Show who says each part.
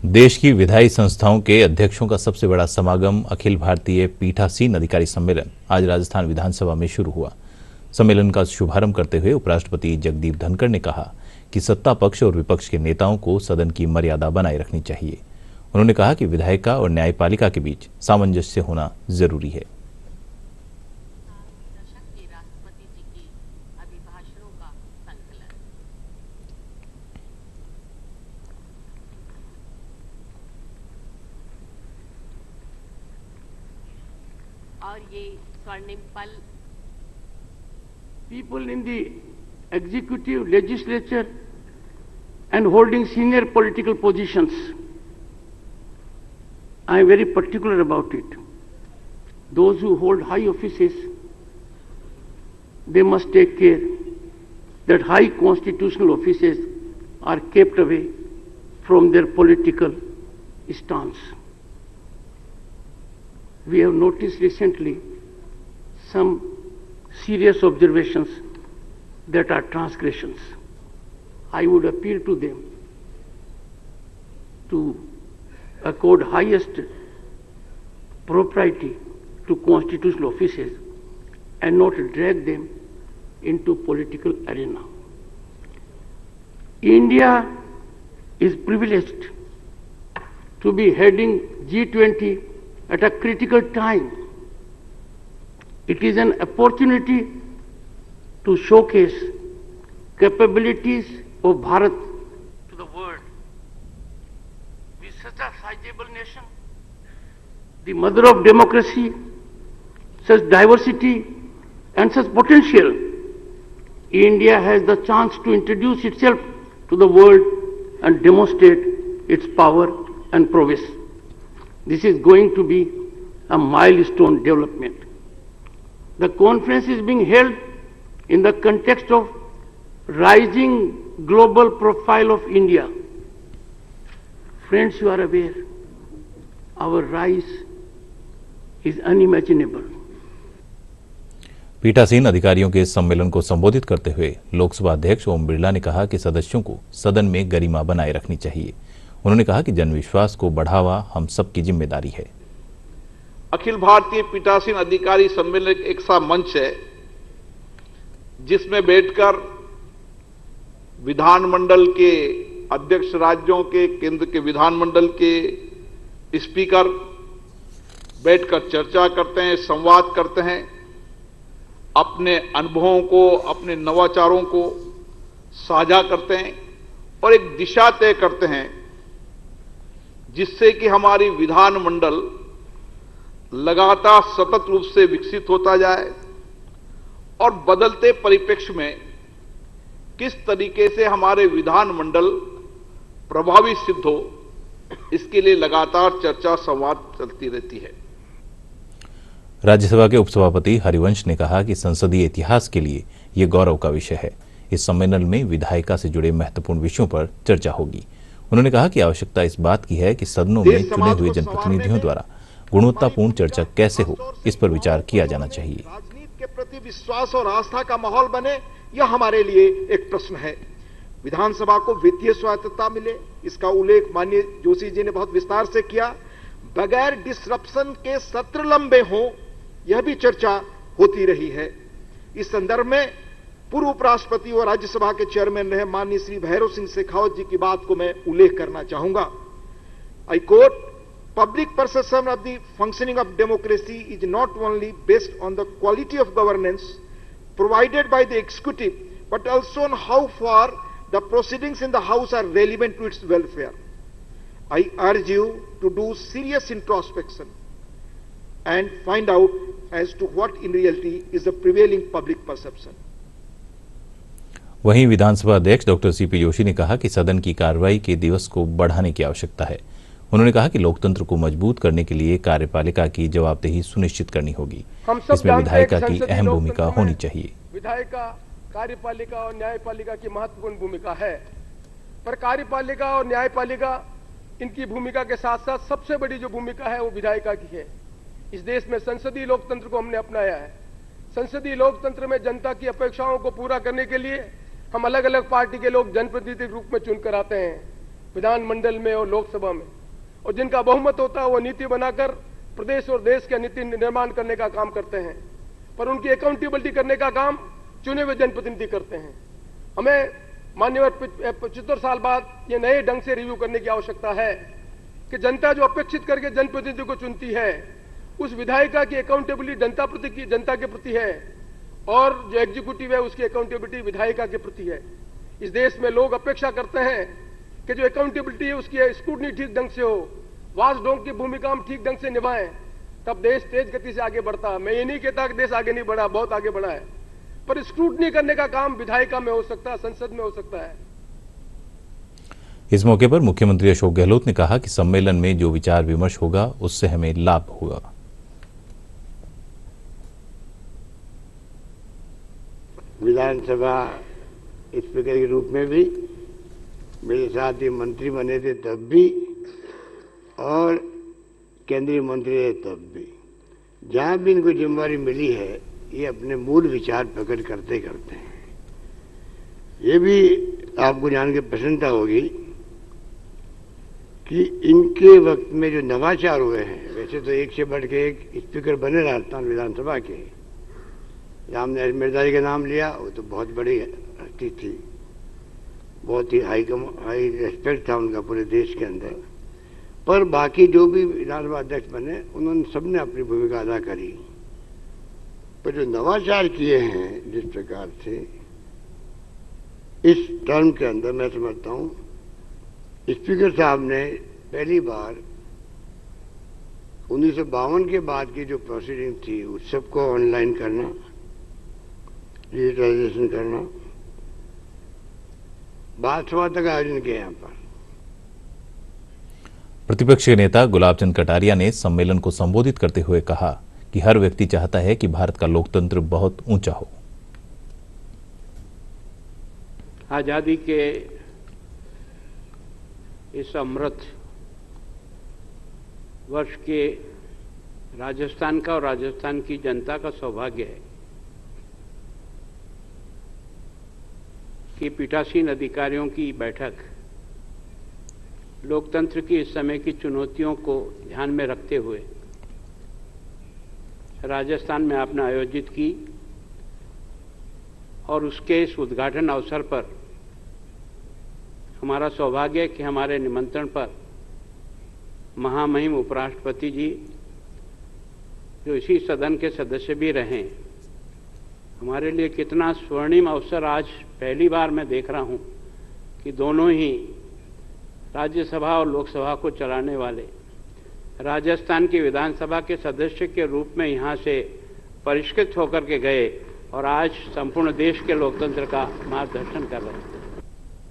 Speaker 1: देश की विधायी संस्थाओं के अध्यक्षों का सबसे बड़ा समागम अखिल भारतीय पीठासीन अधिकारी सम्मेलन आज राजस्थान विधानसभा में शुरू हुआ। सम्मेलन का शुभारंभ करते हुए उपराष्ट्रपति जगदीप धनखड़ ने कहा कि सत्ता पक्ष और विपक्ष के नेताओं को सदन की मर्यादा बनाए रखनी चाहिए। उन्होंने कहा कि विधायिका और न्यायपालिका के बीच सामंजस्य होना जरूरी है।
Speaker 2: और ये स्वर्णिम पल
Speaker 3: people in the executive, legislature and holding senior political positions. I am very particular about it. Those who hold high offices, they must take care that high constitutional offices are kept away from their political stance. We have noticed recently some serious observations that are transgressions. I would appeal to them to accord highest propriety to constitutional offices and not drag them into political arena. India is privileged to be heading G20 at a critical time. It is an opportunity to showcase capabilities of Bharat to the world. With such a sizable nation, the mother of democracy, such diversity and such potential, India has the chance to introduce itself to the world and demonstrate its power and prowess. This is going to be a milestone development. The conference is being held in the context of rising global profile of India. Friends, you are aware, our rise is unimaginable.
Speaker 1: पीठासीन अधिकारियों के सम्मेलन को संबोधित करते हुए लोकसभा अध्यक्ष ओम बिरला ने कहा कि सदस्यों को सदन में गरिमा बनाए रखनी चाहिए। उन्होंने कहा कि जनविश्वास को बढ़ावा हम सबकी जिम्मेदारी है।
Speaker 4: अखिल भारतीय पीठासीन अधिकारी सम्मेलन एक ऐसा मंच है जिसमें बैठकर विधानमंडल के अध्यक्ष राज्यों के, केंद्र के विधानमंडल के स्पीकर बैठकर चर्चा करते हैं, संवाद करते हैं, अपने अनुभवों को, अपने नवाचारों को साझा करते हैं और एक दिशा तय करते हैं जिससे कि हमारी विधानमंडल लगातार सतत रूप से विकसित होता जाए और बदलते परिप्रेक्ष्य में किस तरीके से हमारे विधानमंडल प्रभावी सिद्ध हो, इसके लिए लगातार चर्चा संवाद चलती रहती है।
Speaker 1: राज्यसभा के उपसभापति हरिवंश ने कहा कि संसदीय इतिहास के लिए यह गौरव का विषय है। इस सम्मेलन में विधायिका से जुड़े महत्वपूर्ण विषयों पर चर्चा होगी। उन्होंने कहा कि आवश्यकता इस बात की है कि सदनों में चुने हुए जनप्रतिनिधियों द्वारा गुणवत्तापूर्ण चर्चा कैसे हो, इस पर विचार किया जाना चाहिए।
Speaker 5: राजनीति के प्रति विश्वास और आस्था का माहौल बने, यह हमारे लिए एक प्रश्न है। विधानसभा को वित्तीय स्वायत्तता मिले, इसका उल्लेख माननीय जोशी जी ने बहुत विस्तार से किया। बगैर डिसरप्शन के सत्र लंबे हों, यह भी चर्चा होती रही है। इस संदर्भ में पूर्व उपराष्ट्रपति और राज्यसभा के चेयरमैन रहे माननीय श्री भैरव सिंह शेखावत जी की बात को मैं उल्लेख करना चाहूंगा। I quote, public perception of the functioning of democracy is not only based on the quality of governance provided by the executive, but also on how far the proceedings in the House are relevant to its welfare. I urge you to do serious introspection and find out as to what in reality is the prevailing public perception.
Speaker 1: वहीं विधानसभा अध्यक्ष doctor CP Joshi ने कहा कि सदन की कार्रवाई के दिवस को बढ़ाने की आवश्यकता है। उन्होंने कहा कि लोकतंत्र को मजबूत करने के लिए कार्यपालिका की जवाबदेही सुनिश्चित करनी होगी। इसमें विधायिका की अहम भूमिका होनी चाहिए।
Speaker 6: विधायिका, कार्यपालिका और न्यायपालिका की महत्वपूर्ण भूमिका है, पर कार्यपालिका और न्यायपालिका इनकी भूमिका के साथ साथ सबसे बड़ी जो भूमिका है वो विधायिका की है। इस देश में संसदीय लोकतंत्र को हमने अपनाया है। संसदीय लोकतंत्र में जनता की अपेक्षाओं को पूरा करने के लिए हम अलग अलग पार्टी के लोग जनप्रतिनिधि के रूप में चुनकर आते हैं। विधानमंडल में और लोकसभा में, और जिनका बहुमत होता है वो नीति बनाकर प्रदेश और देश का नीति निर्माण करने का काम करते हैं, पर उनकी अकाउंटेबिलिटी करने का काम चुने हुए जनप्रतिनिधि करते हैं। हमें मान्यवर 75 साल बाद ये नए ढंग से रिव्यू करने की आवश्यकता है कि जनता जो अपेक्षित करके जनप्रतिनिधि को चुनती है, उस विधायिका की अकाउंटेबिलिटी जनता के प्रति है, और जो एग्जीक्यूटिव है उसकी अकाउंटेबिलिटी विधायिका के प्रति है। इस देश में लोग अपेक्षा करते हैं कि जो अकाउंटेबिलिटी है उसकी स्क्रूटनी ठीक ढंग से हो, वॉचडॉग की भूमिका हम ठीक ढंग से निभाएं, तब देश तेज गति से आगे बढ़ता है। मैं ये नहीं कहता कि देश आगे नहीं बढ़ा, बहुत आगे बढ़ा है, पर स्क्रूटनी करने का काम विधायिका में हो सकता है, संसद में हो सकता है।
Speaker 1: इस मौके पर मुख्यमंत्री अशोक गहलोत ने कहा कि सम्मेलन में जो विचार विमर्श होगा उससे हमें लाभ होगा।
Speaker 7: विधानसभा स्पीकर के रूप में भी मेरे साथ ये मंत्री बने थे तब भी, और केंद्रीय मंत्री रहे तब भी, जहां भी इनको जिम्मेदारी मिली है ये अपने मूल विचार प्रकट करते करते हैं। ये भी आपको जान के प्रसन्नता होगी कि इनके वक्त में जो नवाचार हुए हैं, वैसे तो एक से बढ़ के एक स्पीकर बने राजस्थान विधानसभा के, हमने मिर्जारी का नाम लिया, वो तो बहुत बड़ी हस्ती थी, बहुत ही हाई रेस्पेक्ट था उनका पूरे देश के अंदर, पर बाकी जो भी विधानसभा अध्यक्ष बने उन्होंने सबने अपनी भूमिका अदा करी। पर जो नवाचार किए हैं जिस प्रकार से इस टर्म के अंदर, मैं समझता हूं स्पीकर साहब ने पहली बार 1952 के बाद की जो प्रोसीडिंग थी उस सबको ऑनलाइन करना, डिजिटलाइजेशन करना, बादशाह तक आयोजन किया। यहाँ पर
Speaker 1: प्रतिपक्ष के नेता गुलाब चंद कटारिया ने सम्मेलन को संबोधित करते हुए कहा कि हर व्यक्ति चाहता है कि भारत का लोकतंत्र बहुत ऊंचा हो।
Speaker 8: आजादी के इस अमृत वर्ष के राजस्थान का और राजस्थान की जनता का सौभाग्य है कि पीठासीन अधिकारियों की बैठक लोकतंत्र की इस समय की चुनौतियों को ध्यान में रखते हुए राजस्थान में आपने आयोजित की, और उसके इस उद्घाटन अवसर पर हमारा सौभाग्य है कि हमारे निमंत्रण पर महामहिम उपराष्ट्रपति जी, जो इसी सदन के सदस्य भी रहे, हमारे लिए कितना स्वर्णिम अवसर आज पहली बार मैं देख रहा हूं कि दोनों ही राज्यसभा और लोकसभा को चलाने वाले राजस्थान की विधानसभा के सदस्य के रूप में यहां से परिष्कृत होकर के गए और आज संपूर्ण देश के लोकतंत्र का मार्गदर्शन कर रहे हैं।